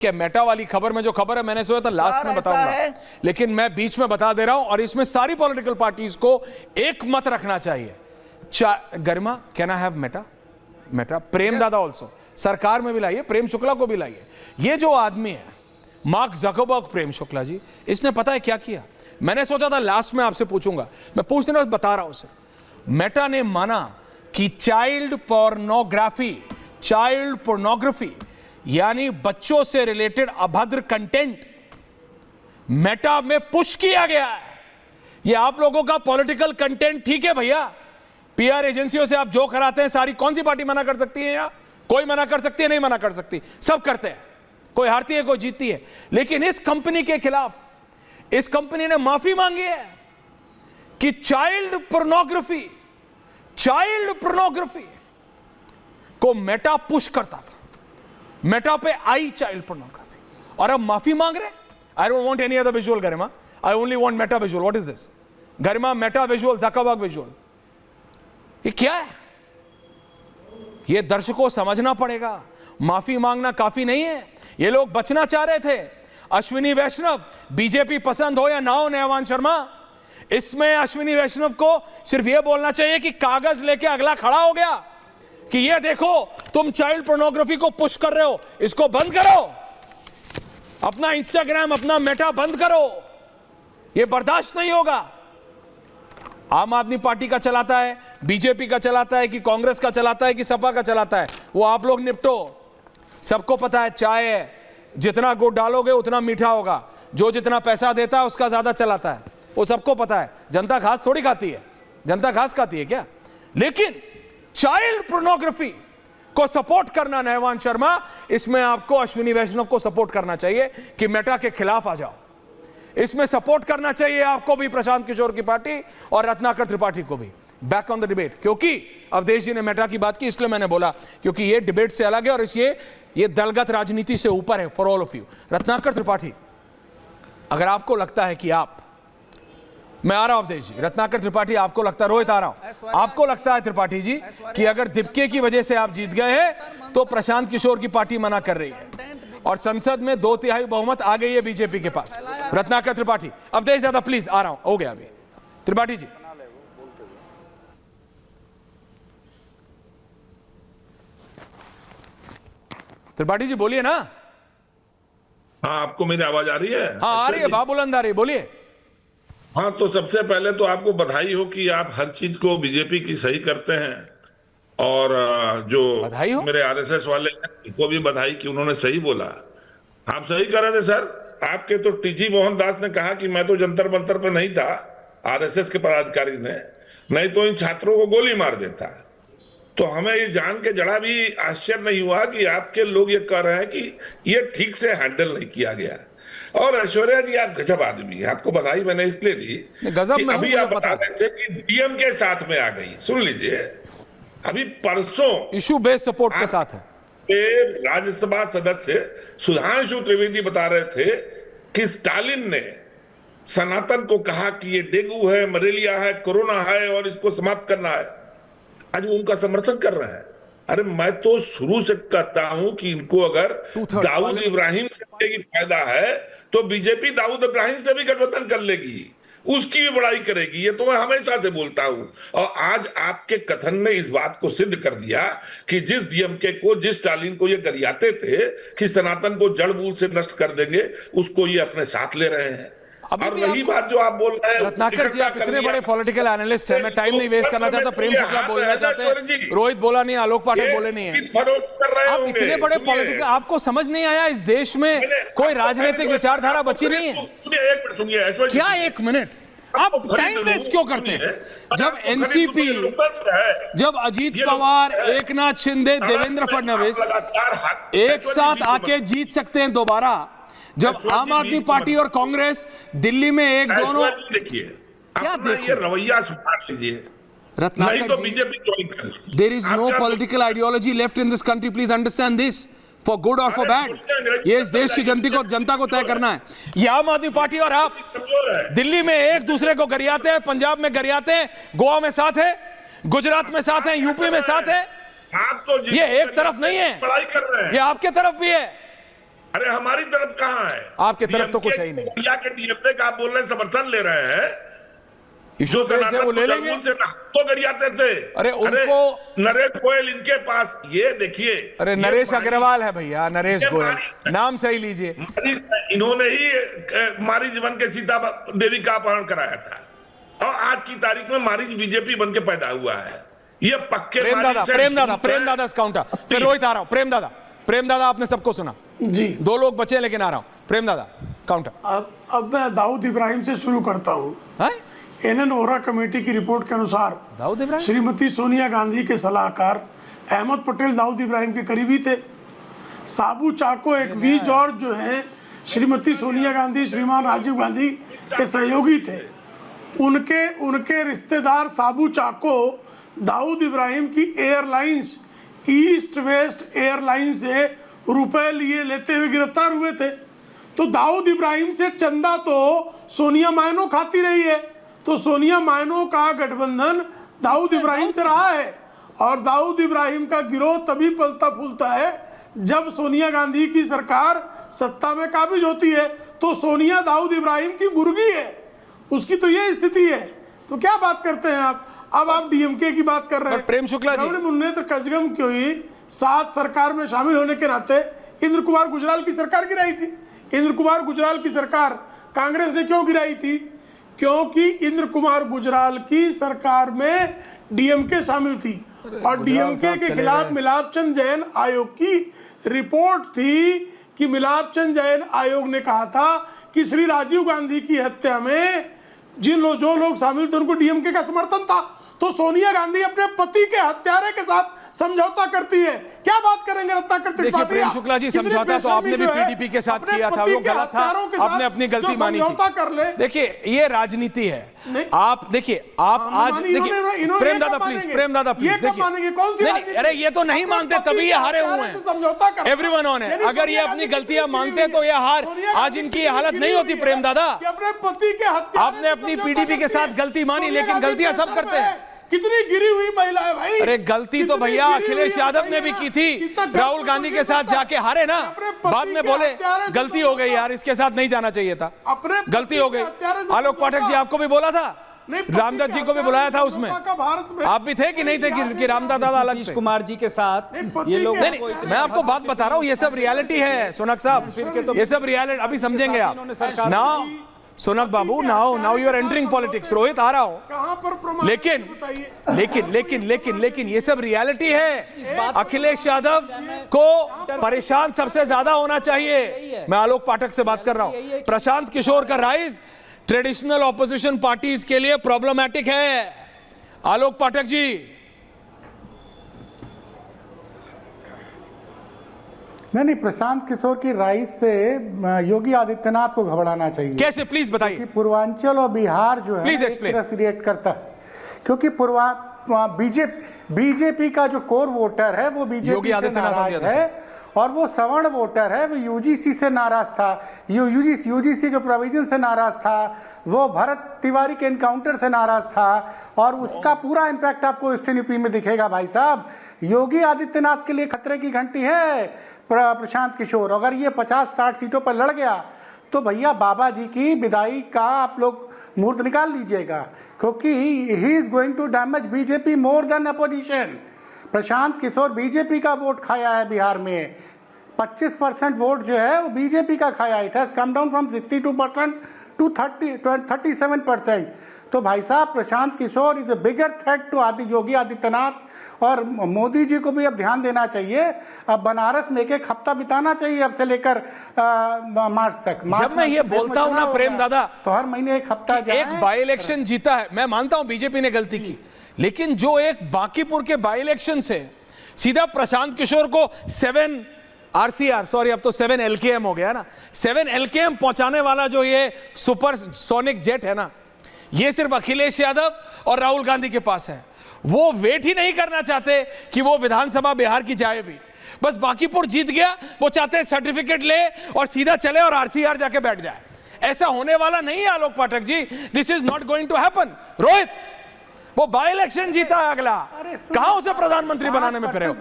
क्या मेटा वाली खबर में जो खबर है मैंने सोचा था लास्ट में बताऊंगा, लेकिन मैं बीच में बता दे रहा हूं। और इसमें सारी पॉलिटिकल पार्टीज को एक मत रखना चाहिए। Garima, can I have meta? Meta Prem Dada also सरकार में भी लाइए, प्रेम शुक्ला को भी लाइए। ये जो आदमी है मार्क ज़करबर्ग, प्रेम शुक्ला जी, इसने पता है क्या किया? मैंने सोचा था लास्ट में आपसे पूछूंगा, मैं पूछने बता रहा हूं सर। मेटा ने माना कि चाइल्ड पोर्नोग्राफी यानी बच्चों से रिलेटेड अभद्र कंटेंट मेटा में पुश किया गया है। ये आप लोगों का पॉलिटिकल कंटेंट ठीक है भैया, पीआर एजेंसियों से आप जो कराते हैं सारी, कौन सी पार्टी मना कर सकती है? यहां कोई मना कर सकती है? नहीं मना कर सकती, सब करते हैं। कोई हारती है, कोई जीतती है। लेकिन इस कंपनी के खिलाफ इस कंपनी ने माफी मांगी है कि चाइल्ड पोर्नोग्राफी को मेटा पुश करता था, मेटा पे आई चाइल्ड पोर्नोग्राफी, और अब माफी मांग रहे। I don't want any other visual Garima, I only want Meta visual. What is this Garima? Meta visual, Zuckerberg visual, ये क्या है? ये दर्शकों को समझना पड़ेगा। माफी मांगना काफी नहीं है। ये लोग बचना चाह रहे थे। अश्विनी वैष्णव, बीजेपी पसंद हो या ना हो नेवान शर्मा, इसमें अश्विनी वैष्णव को सिर्फ यह बोलना चाहिए कि कागज लेके अगला खड़ा हो गया कि ये देखो तुम चाइल्ड पोर्नोग्राफी को पुश कर रहे हो, इसको बंद करो। अपना इंस्टाग्राम, अपना मेटा बंद करो। ये बर्दाश्त नहीं होगा। आम आदमी पार्टी का चलाता है, बीजेपी का चलाता है, कि कांग्रेस का चलाता है, कि सपा का चलाता है, वो आप लोग निपटो। सबको पता है चाय है, जितना गुड़ डालोगे उतना मीठा होगा। जो जितना पैसा देता है उसका ज्यादा चलाता है, वो सबको पता है। जनता घास थोड़ी खाती है, जनता घास खाती है क्या? लेकिन चाइल्ड पोर्नोग्राफी को सपोर्ट करना, नेवान शर्मा, इसमें आपको अश्विनी वैष्णव को सपोर्ट करना चाहिए कि मेटा के खिलाफ आ जाओ। इसमें सपोर्ट करना चाहिए आपको भी, प्रशांत किशोर की पार्टी और रत्नाकर त्रिपाठी को भी। बैक ऑन द डिबेट, क्योंकि अवधेश जी ने मेटा की बात की, इसलिए मैंने बोला, क्योंकि ये डिबेट से अलग है और ये दलगत राजनीति से ऊपर है for all of you. Ratnakar Tripathi, अगर आपको लगता है कि मैं आ रहा हूं अवधेश जी, रत्नाकर त्रिपाठी, आपको लगता है, रोहित आ रहा हूं, आपको लगता है त्रिपाठी जी कि अगर दीपके की वजह से आप जीत गए हैं तो प्रशांत किशोर की पार्टी मना कर रही है और संसद में 2/3 बहुमत आ गई है बीजेपी के पास। रत्नाकर त्रिपाठी, अवधेश दादा प्लीज, आ रहा हूं, हो गया अभी। त्रिपाठी जी, त्रिपाठी जी बोलिए ना। हाँ, आपको मेरी आवाज आ रही है? हाँ आ रही है, बाबुलंद आ रही है, बोलिए। हाँ, तो सबसे पहले तो आपको बधाई हो कि आप हर चीज को बीजेपी की सही करते हैं, और जो मेरे आरएसएस वाले हैं उनको भी बधाई कि उन्होंने सही बोला। आप सही कर रहे थे सर। आपके तो टीजी मोहनदास ने कहा कि मैं तो जंतर मंतर पे नहीं था, आरएसएस के पदाधिकारी ने, नहीं तो इन छात्रों को गोली मार देता। तो हमें ये जान के जरा भी आश्चर्य नहीं हुआ कि आपके लोग ये कह रहे हैं कि ये ठीक से हैंडल नहीं किया गया। और ऐश्वर्या जी, आप गजब आदमी है, आपको बधाई मैंने इसलिए दी कि अभी आप बता रहे थे कि डीएम के साथ में आ गई। सुन लीजिए, अभी परसों इशू बेस्ड सपोर्ट के साथ है। राज्यसभा सदस्य सुधांशु त्रिवेदी बता रहे थे कि स्टालिन ने सनातन को कहा कि ये डेंगू है, मलेरिया है, कोरोना है और इसको समाप्त करना है। आज वो उनका समर्थन कर रहे हैं। अरे मैं तो शुरू से कहता हूं कि इनको अगर दाऊद इब्राहिम से फायदा है तो बीजेपी दाऊद इब्राहिम से भी गठबंधन कर लेगी, उसकी भी बड़ाई करेगी। ये तो मैं हमेशा से बोलता हूं, और आज आपके कथन ने इस बात को सिद्ध कर दिया कि जिस डीएमके को, जिस स्टालिन को ये गरियाते थे कि सनातन को जड़ मूल से नष्ट कर देंगे, उसको ये अपने साथ ले रहे हैं। और वही बात जो आप बोल रहे हैं, रत्नाकर जी, आप इतने बड़े पॉलिटिकल एनालिस्ट हैं, मैं टाइम नहीं वेस्ट करना चाहता। प्रेम शुक्ला बोलना चाहते हैं, रोहित बोला नहीं, आलोक पाठक बोले नहीं है। आप इतने बड़े पॉलिटिकल, आपको समझ नहीं आया इस देश में कोई राजनीतिक विचारधारा बची नहीं है क्या? 1 मिनट, आप टाइम वेस्ट क्यों करते हैं? जब एनसीपी, जब अजीत पवार, एकनाथ शिंदे, देवेंद्र फडणवीस एक साथ आके जीत सकते हैं दोबारा, जब आम आदमी पार्टी और कांग्रेस दिल्ली में एक दोनों, देखिए क्या ये रवैया सुधार लीजिए, नहीं तो बीजेपी ज्वाइन कर लीजिए। There is no political ideology left in this country, please understand this, for good और फॉर बैड। ये इस देश की जनता को तय करना है। ये आम आदमी पार्टी और आप दिल्ली में एक दूसरे को गरियाते हैं, पंजाब में गरियाते हैं, गोवा में साथ है, गुजरात में साथ है, यूपी में साथ है। ये एक तरफ नहीं है, पढ़ाई कर रहे हैं, ये आपके तरफ भी है। अरे हमारी तरफ कहां है? आपके तरफ तो कुछ है ही नहीं। इंडिया के डीएमके का आप बोल रहे हैं समर्थन ले रहे हैं, इशू सनातन वो ले लेंगे। से तो गरियाते थे। अरे उनको नरेश गोयल इनके पास, ये देखिए, अरे नरेश अग्रवाल है भैया, नरेश गोयल, नाम सही लीजिए। इन्होंने ही मारी जीवन के सीता देवी का अपहरण कराया था, और आज की तारीख में मारीज बीजेपी बन के पैदा हुआ है। ये पक्के प्रेम दादा काउंटर। फिर रोहित आ रहा हूं। प्रेम दादा आपने सबको सुना जी, 2 लोग बचे हैं लेकिन आ रहा हूं। प्रेम दादा काउंटर। अब मैं दाऊद इब्राहिम से शुरू करता हूँ। एनएन वोहरा कमेटी की रिपोर्ट के अनुसार दाऊद इब्राहिम श्रीमती सोनिया गांधी के सलाहकार अहमद पटेल दाऊद इब्राहिम के करीबी थे। साबू चाको एक वी जॉर्ज जो हैं श्रीमती सोनिया गांधी श्रीमान राजीव गांधी के सहयोगी थे। उनके रिश्तेदार साबू चाको दाऊद इब्राहिम की एयरलाइंस ईस्ट वेस्ट एयरलाइन से रुपए लेते हुए गिरफ्तार हुए थे। तो दाऊद इब्राहिम से चंदा तो सोनिया मायनो खाती रही है, तो सोनिया मायनो का गठबंधन दाऊद इब्राहिम से रहा है। और दाऊद इब्राहिम का गिरोह तभी पलता फूलता है जब सोनिया गांधी की सरकार सत्ता में काबिज होती है। तो सोनिया दाऊद इब्राहिम की गुर्गी है, उसकी तो ये स्थिति है। तो क्या बात करते हैं आप? अब आप डीएमके की बात कर रहे हैं। प्रेम शुक्ला जी मुन्नेत्र कजगम क्यों ही साथ सरकार में शामिल होने के नाते इंद्र कुमार गुजराल की सरकार गिराई थी। इंद्र कुमार गुजराल की सरकार कांग्रेस ने क्यों गिराई थी? क्योंकि इंद्र कुमार गुजराल की सरकार में डीएमके शामिल थी और डीएमके के खिलाफ मिलापचंद जैन आयोग की रिपोर्ट थी कि मिलापचंद जैन आयोग ने कहा था कि श्री राजीव गांधी की हत्या में जो लोग शामिल थे उनको डीएमके का समर्थन था। तो सोनिया गांधी अपने पति के हत्यारे के साथ समझौता करती है। क्या बात करेंगे रत्नाकर त्रिपाठी? प्रेम शुक्ला जी, समझौता तो आपने भी पीडीपी के साथ किया था, वो गलत था, आपने अपनी गलती मानी थी। कर ले। देखिए ये राजनीति है। आप देखिए, आप आज देखिए प्रेम दादा प्लीज देखिए, अरे ये तो नहीं मानते तभी ये हारे हुए हैं। एवरीवन ऑन है, अगर ये अपनी गलतियां मानते तो ये हार आज इनकी हालत नहीं होती। प्रेम दादा, अपने पति के हत्या आपने अपनी पीडीपी के साथ गलती मानी, लेकिन गलतियां सब करते हैं। कितनी गिरी हुई महिला है भाई। अरे गलती तो भैया अखिलेश यादव ने भी की थी, राहुल गांधी के साथ जाके हारे ना, बाद में बोले गलती हो गई यार, इसके साथ नहीं जाना चाहिए था, गलती हो गई। आलोक पाठक जी आपको भी बोला था, रामदास जी को भी बुलाया था उसमें, आप भी थे कि नहीं थे कि रामदास दादा अलग थे? कुमार जी के साथ ये लोग नहीं, मैं आपको बात बता रहा हूँ, ये सब रियलिटी है सोनक साहब, ये सब रियलिटी अभी समझेंगे आप। Now Sonak babu, now you are entering politics. Rohit आ रहा हूं, लेकिन ये सब रियलिटी है। अखिलेश यादव को परेशान सबसे ज्यादा होना चाहिए। मैं आलोक पाठक से बात कर रहा हूं। प्रशांत किशोर का राइज ट्रेडिशनल ऑपोजिशन पार्टीज के लिए प्रॉब्लमैटिक है। आलोक पाठक जी, नहीं, प्रशांत किशोर की राइज से योगी आदित्यनाथ को घबराना चाहिए। कैसे, प्लीज बताइए। क्योंकि पूर्वांचल और बिहार जो है प्लीज एक तरह से रिएक्ट करता है, क्योंकि बीजेपी का जो कोर वोटर है वो बीजेपी से नाराज है, और वो सवर्ण वोटर है वो यूजीसी से नाराज था, यूजीसी के प्रोविजन से नाराज था, वो भरत तिवारी के एनकाउंटर से नाराज था, और उसका पूरा इम्पैक्ट आपको ईस्टर्न यूपी में दिखेगा। भाई साहब, योगी आदित्यनाथ के लिए खतरे की घंटी है प्रशांत किशोर। अगर ये 50-60 सीटों पर लड़ गया तो भैया बाबा जी की विदाई का आप लोग मुहूर्त निकाल लीजिएगा, क्योंकि he is going to damage BJP more than opposition. Prashant Kishor BJP का वोट खाया है बिहार में, 25% वोट जो है वो बीजेपी का खाया। It has come down from 62% to 37%। तो भाई साहब, Prashant Kishor is a bigger threat to Yogi Adityanath, और मोदी जी को भी अब ध्यान देना चाहिए। अब बनारस में एक हफ्ता बिताना चाहिए अब से लेकर मार्च तक। जब मैं ये बोलता हूं ना प्रेम दादा, तो हर महीने एक हफ्ता एक बाई इलेक्शन जीता है, मैं मानता हूं बीजेपी ने गलती की, लेकिन जो एक बांकीपुर के बाई इलेक्शन से सीधा प्रशांत किशोर को 7 RCR, सॉरी अब तो 7 LKM हो गया ना, 7 LKM पहुंचाने वाला जो ये सुपर सोनिक जेट है ना, ये सिर्फ अखिलेश यादव और राहुल गांधी के पास है। वो वेट ही नहीं करना चाहते कि वो विधानसभा बिहार की जाए भी, बस बांकीपुर जीत गया, वो चाहते हैं सर्टिफिकेट ले और सीधा चले और RCR जाके बैठ जाए। ऐसा होने वाला नहीं है Alok Pathak ji, this is not going to happen. Rohit, वो बाई इलेक्शन जीता है अगला, कहां उसे प्रधानमंत्री बनाने में फिरे हो?